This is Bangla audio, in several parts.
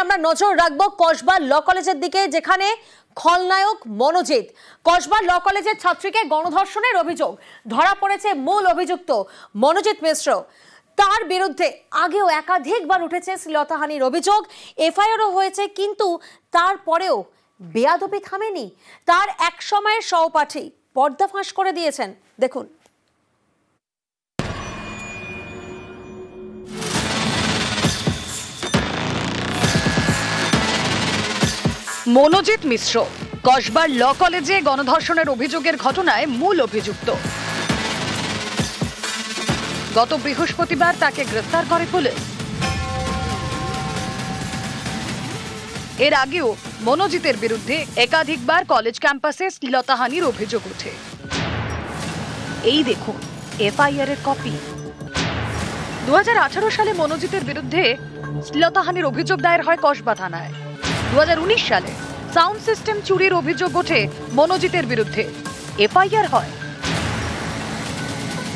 আমরা নজর রাখবো কসবা ল কলেজের দিকে, যেখানে খলনায়ক মনোজিৎ। কসবা ল কলেজের ছাত্রীকে গণধর্ষণের অভিযোগ, ধরা পড়েছে মূল অভিযুক্ত মনোজিৎ মিশ্র। তার বিরুদ্ধে আগেও একাধিকবার উঠেছে শ্লীলতাহানির অভিযোগ, এফআইআরও হয়েছে, কিন্তু তারপরেও বেয়াদবি থামেনি। তার এক সময়ের সহপাঠী পর্দা ফাঁস করে দিয়েছেন, দেখুন। মনোজিৎ মিশ্র কসবার ল কলেজে গণধর্ষণের অভিযোগের ঘটনায় মূল অভিযুক্ত। গত বৃহস্পতিবার তাকে গ্রেফতার করে পুলিশ। এর আগেও মনোজিতের বিরুদ্ধে একাধিকবার কলেজ ক্যাম্পাসে শ্লীলতাহানির অভিযোগ ওঠে। এই দেখুন এফআইআর এর কপি। 2018 সালে মনোজিতের বিরুদ্ধে শ্লীলতাহানির অভিযোগ দায়ের হয় কসবা থানায়। 2019 সালে সাউন্ড সিস্টেম চুরির অভিযোগ ওঠে মনোজিতের বিরুদ্ধে, এফআইআর হয়।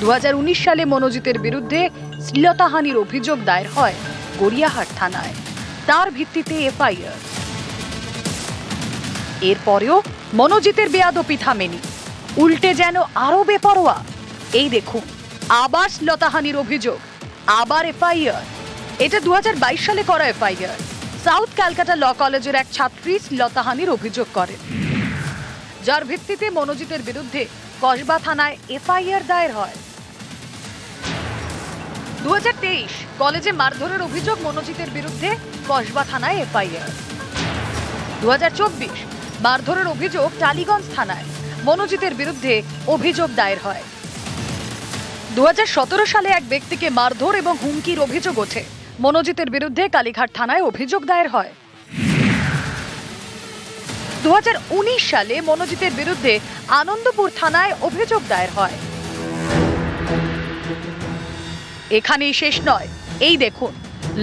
2019 সালে মনোজিতের বিরুদ্ধে শ্লীলতাহানির অভিযোগ দায়ের হয় গড়িয়াহাট থানায়, তার ভিত্তিতে এফআইআর। এরপরেও মনোজিতের বেয়াদবি থামেনি, উল্টে যেন আরো বেপরোয়া। এই দেখুন আবার শ্লীলতাহানির অভিযোগ, আবার এফআইআর। এটা 2022 সালে করা এফআইআর। সাউথ ক্যালকাটা ল কলেজের এক ছাত্রী শ্লীলতাহানির অভিযোগ করেন, যার ভিত্তিতে মনোজিতের বিরুদ্ধে কসবা থানায় এফআইআর দায়ের হয়। 2023 কলেজে মারধরের অভিযোগ মনোজিতের বিরুদ্ধে কসবা থানায় এফআইআর। 2024 মারধরের অভিযোগ টালিগঞ্জ থানায়, মনোজিতের বিরুদ্ধে অভিযোগ দায়ের হয়। 2017 সালে এক ব্যক্তিকে মারধর এবং হুমকির অভিযোগ ওঠে, মনোজিতের বিরুদ্ধে কালীঘাট থানায় অভিযোগ দায়ের হয়। 2019 সালে মনোজিতের বিরুদ্ধে আনন্দপুর থানায় অভিযোগ দায়ের হয়। এখানেই শেষ নয়, এই দেখুন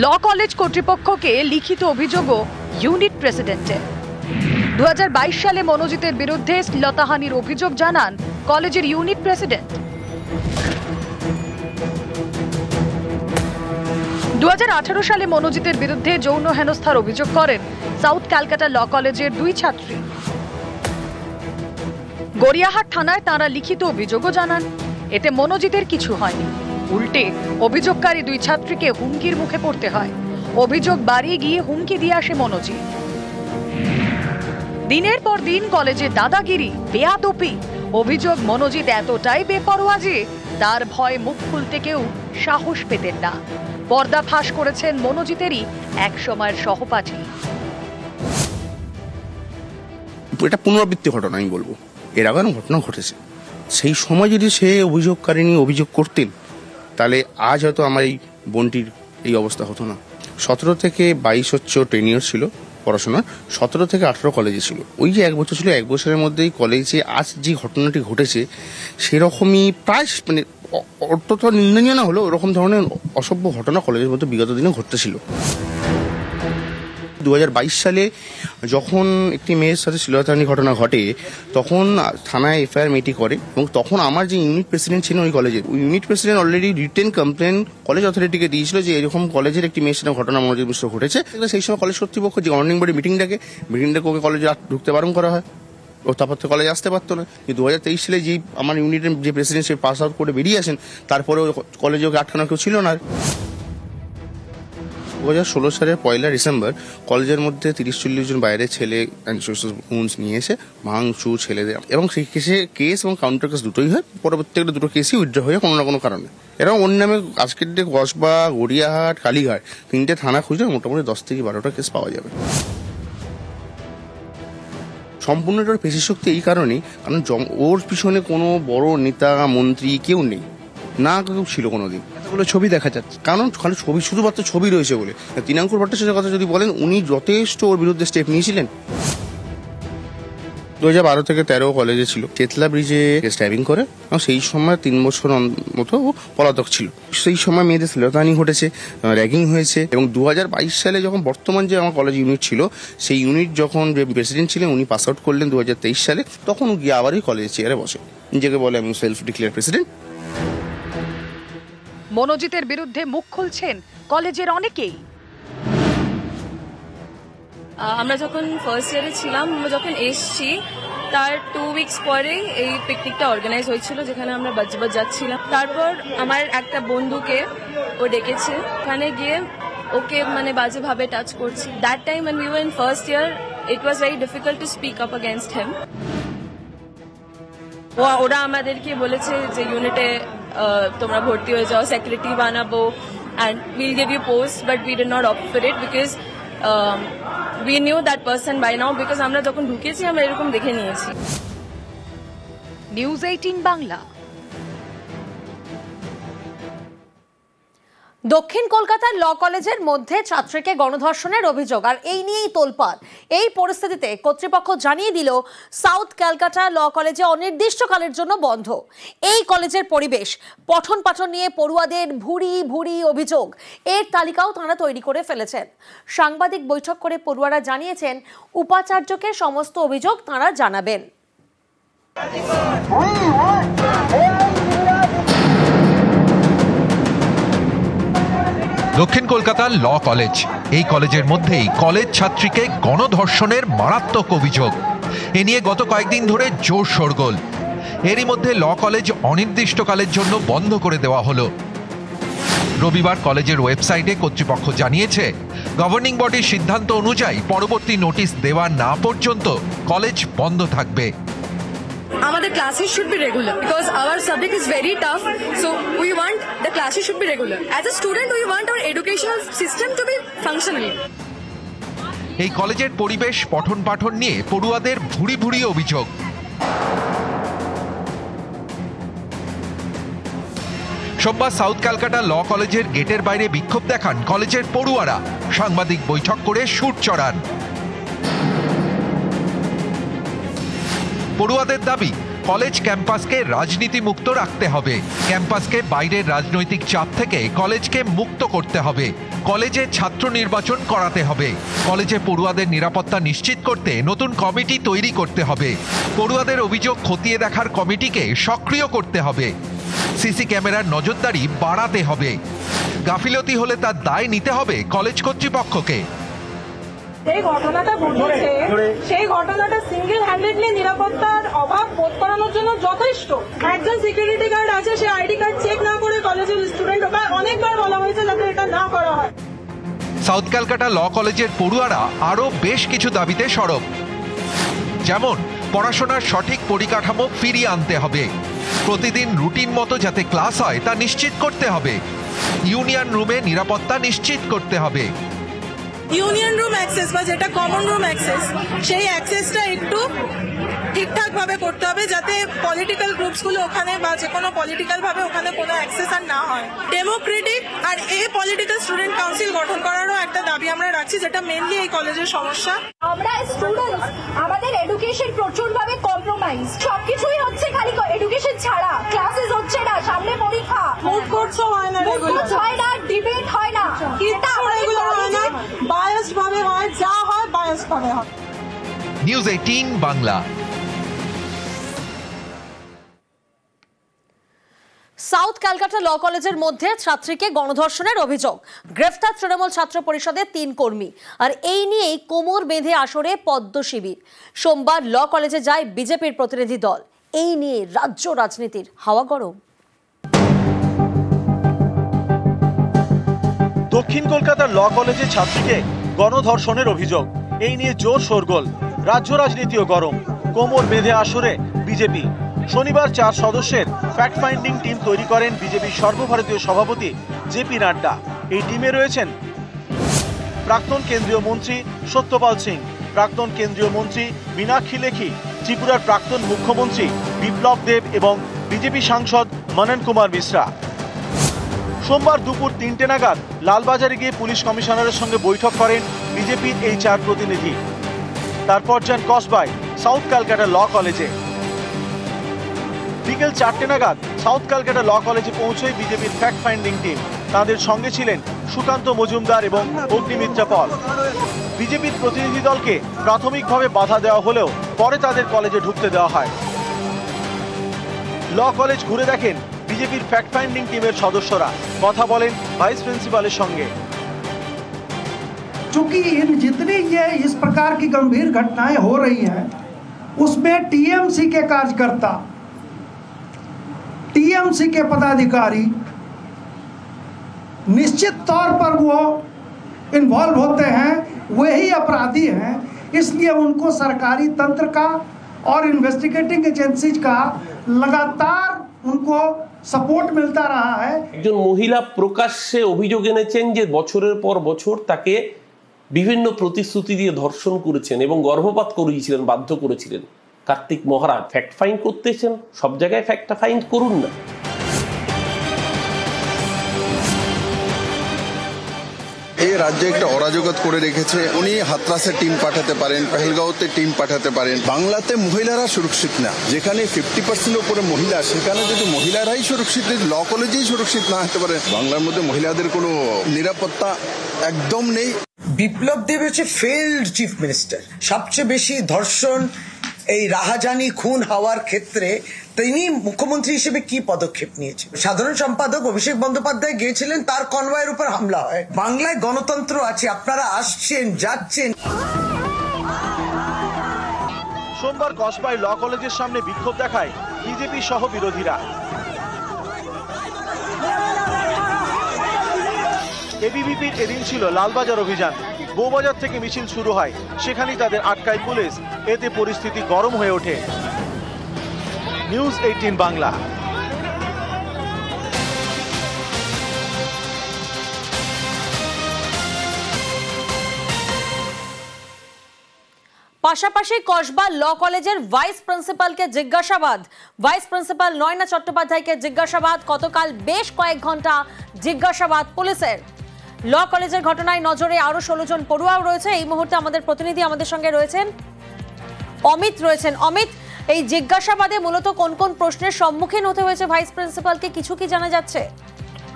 ল কলেজ কর্তৃপক্ষকে লিখিত অভিযোগও ইউনিট প্রেসিডেন্টের। 2022 সালে মনোজিতের বিরুদ্ধে শ্লীলতাহানির অভিযোগ জানান কলেজের ইউনিট প্রেসিডেন্ট। 2018 সালে মনোজিতের বিরুদ্ধে যৌন হেনস্থার অভিযোগ করেন সাউথ ক্যালকাটা ল কলেজের দুই ছাত্রী। গড়িয়াহাট থানায় তাঁরা লিখিত অভিযোগও জানান, এতে মনোজিতের কিছু হয়নি, উল্টে অভিযোগকারী দুই ছাত্রীকে হুমকির মুখে পড়তে হয়। অভিযোগ বাড়িয়ে গিয়ে হুমকি দিয়ে আসে মনোজিৎ। দিনের পর দিন কলেজে দাদাগিরি, বেয়াদবি। অভিযোগ মনোজিৎ এতটাই বেপরোয়া যে তার ভয়ে মুখ খুলতে কেউ সাহস পেতেন না। পর্দা ফাঁস করেছেন মনোজিতেরই এক সময়ের সহপাঠী। এটা পুনরাবৃত্তি ঘটনা আমি বলবো, এর আগে ঘটনা ঘটেছে। সেই সময় যদি সে অভিযোগকারী নিয়ে অভিযোগ করতেন, তাহলে আজ হয়তো আমার এই বোনটির এই অবস্থা হতো না। 17 থেকে 22 হচ্ছে টেনিয়র ছিল পড়াশোনার, 17 থেকে 18 কলেজে ছিল। ওই যে 1 বছর ছিল, 1 বছরের মধ্যেই কলেজে আজ যে ঘটনাটি ঘটেছে সেরকমই প্রায় মানে অত্যন্ত নিন্দনীয় না হলেও ওরকম ধরনের অসভ্য ঘটনা কলেজের মধ্যে বিগত দিনে ঘটতেছিল। 2022 সালে যখন একটি মেয়ের সাথে শ্লীলতাহানি ঘটনা ঘটে, তখন থানায় এফআইআর মেয়েটি করে, এবং তখন আমার যে ইউনিট প্রেসিডেন্ট ছিলেন ওই কলেজের, ওই unit president already written complain college অথরিটিকে দিয়েছিল যে এরকম কলেজের একটি মেয়ের সাথে ঘটনা মনোজিৎ মিশ্র ঘটেছে। সেই সময় কলেজ কর্তৃপক্ষ যে গভর্নিং বডি মিটিং ডাকে ওকে কলেজে ঢুকতে বারণ করা হয়, ও তারপর তো কলেজে আসতে পারতো না। কিন্তু 2023 সালে যে আমার ইউনিটের যে প্রেসিডেন্ট সে পাস আউট করে বেরিয়ে আসেন, তারপরে কলেজে ওকে আটকানো কেউ ছিল না। 2016 সালের 1 ডিসেম্বর কলেজের মধ্যে 30-40 জন বাইরের ছেলে নিয়ে এসে ভাঙচুর ছেলে দেয়, এবং সেই কেস এবং কাউন্টার কেস দুটোই হয়। পরবর্তীতে দুটো কেসই উইথড্র হয়ে কোনো না কোনো কারণে। এরকম ওর নামে আজকের ডে কসবা, গড়িয়াহাট, কালীঘাট 3টে থানা খুঁজে মোটামুটি 10 থেকে 12টা কেস পাওয়া যাবে। সম্পূর্ণ এটার পেশি শক্তি এই কারণেই, কারণ ওর পিছনে কোনো বড় নেতা মন্ত্রী কেউ নেই, না কেউ ছিল কোনোদিন। এতগুলো ছবি দেখা যাচ্ছে, কারণ খালি ছবি, শুধুমাত্র ছবি রয়েছে বলে। তৃণাঙ্কুর ভট্টাচার্যের কথা যদি বলেন, উনি যথেষ্ট ওর বিরুদ্ধে স্টেপ নিয়েছিলেন। 2012 থেকে 13 কলেজে ছিল, চেতলা ব্রিজে ড্রাইভিং করে, এবং সেই সময় 3 বছর মতো পলাতক ছিল। সেই সময় মেয়েদের শ্লীলতাহানি ঘটেছে, র্যাগিং হয়েছে, এবং 2022 সালে যখন বর্তমান যে আমার কলেজ ইউনিট ছিল, সেই ইউনিট যখন যে প্রেসিডেন্ট ছিলেন উনি পাস আউট করলেন 2023 সালে, তখন গিয়ে আবারই কলেজের চেয়ারে বসে, নিজেকে বলে আমি সেলফ ডিক্লেয়ার প্রেসিডেন্ট। মনোজিতের বিরুদ্ধে মুখ খুলছেন কলেজের অনেকেই। আমরা যখন ফার্স্ট ইয়ারে ছিলাম, আমরা যখন এসছি তার 2 উইকস পরে এই পিকনিকটা অর্গানাইজ হয়েছিল, যেখানে আমরা বাজবাজ যাচ্ছিলাম। তারপর আমার একটা বন্ধুকে ও ডেকেছে, ওখানে গিয়ে ওকে মানে বাজেভাবে টাচ করছি। That time when we were in first year, it was very difficult to speak up against him. ওরা আমাদেরকে বলেছে যে ইউনিটে তোমরা ভর্তি হয়ে যাও, সেক্রেটারি বানাবো, and we'll give you post, but we did not opt for it because we knew that person by now, because আমরা যখন ঢুকেছি আমরা এরকম দেখে নিয়েছি। নিউজ 18 বাংলা। দক্ষিণ কলকাতার ল কলেজের মধ্যে ছাত্রীকে গণধর্ষণের অভিযোগ, আর এই নিয়েই তোলপাড়। এই পরিস্থিতিতে কর্তৃপক্ষ জানিয়ে দিল সাউথ ক্যালকাটা ল কলেজে অনির্দিষ্টকালের জন্য বন্ধ। এই কলেজের পরিবেশ, পঠন পাঠন নিয়ে পড়ুয়াদের ভুরি ভুরি অভিযোগ, এর তালিকাও তাঁরা তৈরি করে ফেলেছেন। সাংবাদিক বৈঠক করে পড়ুয়ারা জানিয়েছেন উপাচার্যকে সমস্ত অভিযোগ তাঁরা জানাবেন। দক্ষিণ কলকাতার ল কলেজ, এই কলেজের মধ্যেই কলেজ ছাত্রীকে গণধর্ষণের মারাত্মক অভিযোগ। এ নিয়ে গত কয়েকদিন ধরে জোর শোরগোল। এরই মধ্যে ল কলেজ অনির্দিষ্টকালের জন্য বন্ধ করে দেওয়া হলো। রবিবার কলেজের ওয়েবসাইটে কর্তৃপক্ষ জানিয়েছে, গভর্নিং বডির সিদ্ধান্ত অনুযায়ী পরবর্তী নোটিশ দেওয়া না পর্যন্ত কলেজ বন্ধ থাকবে। আমাদের classes should be regular because our subject is very tough, so we want the classes should be regular. As a student, we want our educational system to be functional. এই কলেজের পরিবেশ, পঠন পাঠন নিয়ে পড়ুয়াদের ভুরি ভুরি অভিযোগ। সোমবার সাউথ ক্যালকাটা ল কলেজের গেটের বাইরে বিক্ষোভ দেখান কলেজের পড়ুয়ারা। সাংবাদিক বৈঠক করে সুর চড়ান। পড়ুয়াদের দাবি, কলেজ ক্যাম্পাসকে রাজনীতি মুক্ত রাখতে হবে। ক্যাম্পাসকে বাইরের রাজনৈতিক চাপ থেকে কলেজকে মুক্ত করতে হবে। কলেজে ছাত্র নির্বাচন করাতে হবে। কলেজে পড়ুয়াদের নিরাপত্তা নিশ্চিত করতে নতুন কমিটি তৈরি করতে হবে। পড়ুয়াদের অভিযোগ খতিয়ে দেখার কমিটিকে সক্রিয় করতে হবে। সিসি ক্যামেরার নজরদারি বাড়াতে হবে। গাফিলতি হলে তার দায় নিতে হবে কলেজ কর্তৃপক্ষকে। সেই ঘটনাটা ঘটেছে, সেই ঘটনাটা সিঙ্গেল হ্যান্ডেডলি নিরাপত্তার অভাব বোধ করানোর জন্য যথেষ্ট। একজন সিকিউরিটি গার্ড আছে, সে আইডি কার্ড চেক না করে কলেজের স্টুডেন্ট, ওটা অনেকবার বলা হয়েছে যাতে এটা না করা হয়। সাউথ ক্যালকাটা ল কলেজের পড়ুয়ারা আরও বেশ কিছু দাবিতে সরব, যেমন পড়াশোনার সঠিক পরিকাঠামো ফিরিয়ে আনতে হবে, প্রতিদিন রুটিন মতো যাতে ক্লাস হয় তা নিশ্চিত করতে হবে, ইউনিয়ন রুমে নিরাপত্তা নিশ্চিত করতে হবে। ইউনিয়ন রুম অ্যাক্সেস বা যেটা কমন রুম অ্যাক্সেস, সেই অ্যাক্সেসটা একটু ঠিকঠাক ভাবে করতে হবে যাতে পলিটিক্যাল গ্রুপসগুলো ওখানে বা যে কোনো পলিটিক্যাল ভাবে ওখানে কোনো অ্যাক্সেস আর না হয়। ডেমোক্রেটিক আর এ পলিটিক্যাল স্টুডেন্ট কাউন্সিল গঠন করারও একটা দাবি আমরা রাখছি, যেটা মেনলি এই কলেজের সমস্যা। আমরা স্টুডেন্টস, আমাদের এডুকেশন প্রচুর ভাবে কম্প্রোমাইজ, সবকিছুই হচ্ছে খালি এডুকেশন ছাড়া, ক্লাসেস হচ্ছে না, সামনে পরীক্ষা, মুড কোর্টসও হয় না, হয় না, ডিবেট হয় না, রেগুলার হয় না, বায়াসড ভাবে হয়, যা হয় বায়াসড ভাবে হয়। নিউজ 18 বাংলা। সাউথ ক্যালকাটা ল কলেজের মধ্যে ছাত্রীকে গণধর্ষণের অভিযোগ, গ্রেফতার তৃণমূল ছাত্র পরিষদের 3 কর্মী, আর এই নিয়েই কোমর বেঁধে আসরে পদ্ম শিবির। সোমবার ল কলেজে যায় বিজেপির প্রতিনিধি দল। এই নিয়ে রাজ্য রাজনীতির হাওয়া গরম। দক্ষিণ কলকাতার ল কলেজে ছাত্রীকে গণধর্ষণের অভিযোগ, এই নিয়ে জোর শোরগোল। রাজ্য রাজনীতিও গরম, কোমর বেঁধে আসরে বিজেপি। শনিবার 4 সদস্যের ফ্যাক্ট ফাইন্ডিং টিম তৈরি করেন বিজেপির সর্বভারতীয় সভাপতি জেপি নাড্ডা। এই টিমে রয়েছেন প্রাক্তন কেন্দ্রীয় মন্ত্রী সত্যপাল সিং, প্রাক্তন কেন্দ্রীয় মন্ত্রী মীনাক্ষী লেখি, ত্রিপুরার প্রাক্তন মুখ্যমন্ত্রী বিপ্লব দেব এবং বিজেপি সাংসদ মনন কুমার মিশ্রা। সোমবার দুপুর 3টে নাগাদ লালবাজারে গিয়ে পুলিশ কমিশনারের সঙ্গে বৈঠক করেন বিজেপির এই 4 প্রতিনিধি। তারপর যান কসবায় সাউথ ক্যালকাটা ল কলেজে। বিকেল 4টে নাগাদ সাউথ ক্যালকাটা ল কলেজে পৌঁছয় বিজেপির ফ্যাক্ট ফাইন্ডিং টিম। তাদের সঙ্গে ছিলেন সুকান্ত মজুমদার এবং অগ্নিমিত্রা পল। বিজেপির প্রতিনিধি দলকে প্রাথমিকভাবে বাধা দেওয়া হলেও পরে তাদের কলেজে ঢুকতে দেওয়া হয়। ল কলেজ ঘুরে দেখেন বিজেপির ফ্যাক্ট ফাইন্ডিং টিমের সদস্যরা, কথা বলেন ভাইস প্রিন্সিপালের সঙ্গে। चूंकि इन जितने ये इस प्रकार की गंभीर घटनाएं हो रही हैं उसमें टीएमसी के कार्यकर्ता, टीएमसी के पदाधिकारी निश्चित तौर पर वो इन्वॉल्व होते हैं, वही अपराधी हैं। इसलिए उनको सरकारी तंत्र का और इन्वेस्टिगेटिंग एजेंसीज का लगातार उनको সাপোর্ট মিলতা रहा है। একজন মহিলা প্রকাশ্যে অভিযোগ এনেছেন যে বছরের পর বছর তাকে বিভিন্ন প্রতিশ্রুতি দিয়ে ধর্ষণ করেছেন এবং গর্ভপাত করিয়েছিলেন, বাধ্য করেছিলেন। কার্তিক মহারাজ ফ্যাক্ট ফাইন্ড করতেছেন, সব জায়গায় ফ্যাক্ট ফাইন্ড করুন না। এই রাজ্যে একটা অরাজকতা করে রেখেছে। উনি হাতরাসে টিম পাঠাতে পারেন, পেহেলগাঁওতে টিম পাঠাতে পারেন। বাংলাতে মহিলারা সুরক্ষিত না, যেখানে 50% উপরে মহিলা, সেখানে যদি মহিলারাই সুরক্ষিত, ল কলেজেই সুরক্ষিত না হতে পারে, বাংলার মধ্যে মহিলাদের কোনো নিরাপত্তা একদম নেই। বিপ্লব দেব হচ্ছে ফেল্ড চিফ মিনিস্টার। সবচেয়ে বেশি ধর্ষণ, এই রাহাজানি, খুন হওয়ার ক্ষেত্রে তিনি মুখ্যমন্ত্রী হিসেবে কি পদক্ষেপ নিয়েছেন? সাধারণ সম্পাদক অভিষেক বন্দ্যোপাধ্যায় গিয়েছিলেন, তার কনভয়ের উপর হামলা হয়। বাংলায় গণতন্ত্র আছে, আপনারা আসছেন যাচ্ছেন। সোমবার কসবায় ল কলেজের সামনে বিক্ষোভ দেখায় বিজেপি সহ বিরোধীরা। এবিভিপির এদিন ছিল লালবাজার অভিযান। বউবাজার থেকে মিছিল শুরু হয়, সেখানেই তাদের আটকায় পুলিশ। এতে পরিস্থিতি গরম হয়ে ওঠে। নিউজ 18 বাংলা। পাশাপাশি কসবা ল কলেজের ভাইস প্রিন্সিপালকে জিজ্ঞাসাবাদ, ভাইস প্রিন্সিপাল নয়না চট্টোপাধ্যায়কে জিজ্ঞাসাবাদ। গতকাল বেশ কয়েক ঘন্টা জিজ্ঞাসাবাদ পুলিশের। ল কলেজের ঘটনায় নজরে আরো 16 জন পড়ুয়াও রয়েছে। এই মুহূর্তে আমাদের প্রতিনিধি আমাদের সঙ্গে রয়েছেন, অমিত রয়েছেন। অমিত, এই জিজ্ঞাসাবাদে মূলত কোন কোন প্রশ্নের সম্মুখীন হতে হয়েছে ভাইস প্রিন্সিপালকে, কিছু কি জানা যাচ্ছে?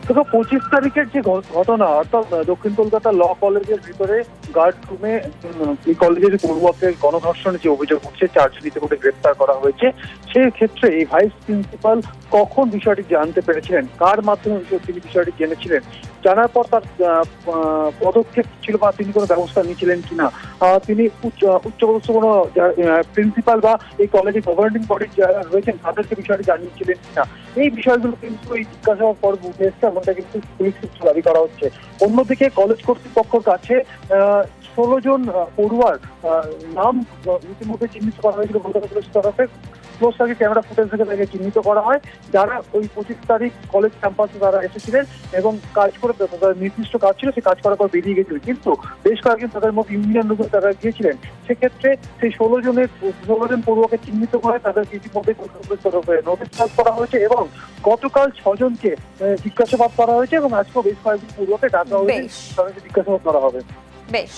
25 তারিখের যে ঘটনা, অর্থাৎ দক্ষিণ কলকাতা ল কলেজের ভিতরে গার্ড রুমে এই কলেজের পড়ুয়াকে গণধর্ষণের যে অভিযোগ উঠছে, চার্জশিটে করে গ্রেপ্তার করা হয়েছে। সেই ক্ষেত্রে এই ভাইস প্রিন্সিপাল কখন বিষয়টি জানতে পেরেছিলেন, কার মাধ্যমে তিনি বিষয়টি জেনেছিলেন, জানার পর তার পদক্ষেপ ছিল বা তিনি কোনো ব্যবস্থা নিয়েছিলেন কিনা, তিনি উচ্চপদস্থ কোনো প্রিন্সিপাল বা এই কলেজে গভর্নিং বডির যারা রয়েছেন তাদেরকে বিষয়টি জানিয়েছিলেন কিনা, এই বিষয়গুলো কিন্তু এই জিজ্ঞাসাবাদ পর্ব উঠে এসছে, এমনটা কিন্তু পুলিশ সূত্রে দাবি করা হচ্ছে। অন্যদিকে কলেজ কর্তৃপক্ষের কাছে 16 জন পড়ুয়ার নাম ইতিমধ্যে চিহ্নিত করা হয়েছিল কলকাতা পুলিশ তরফে। ক্লোজ সার্কিট ক্যামেরা ফুটেজ থেকে তাকে চিহ্নিত করা হয়, যারা ওই 25 তারিখ কলেজ ক্যাম্পাসে তারা এসেছিলেন এবং কাজ করে, তাদের নির্দিষ্ট কাজ ছিল, সেই কাজ করার পর বেরিয়ে গেছিলেন। কিন্তু বেশ কয়েকজন তাদের মধ্যে ইউনিয়ন রুমে তারা গিয়েছিলেন। সেক্ষেত্রে সেই 16 জন পড়ুয়াকে চিহ্নিত করে তাদেরকে ইতিমধ্যে কলকাতা পুলিশ তরফে নোটিশ করা হয়েছে এবং গতকাল 6 জনকে জিজ্ঞাসাবাদ করা হয়েছে এবং আজকেও বেশ কয়েকজন পড়ুয়াকে ডাকা হয়েছে, তাদেরকে জিজ্ঞাসাবাদ করা হবে। বেশ।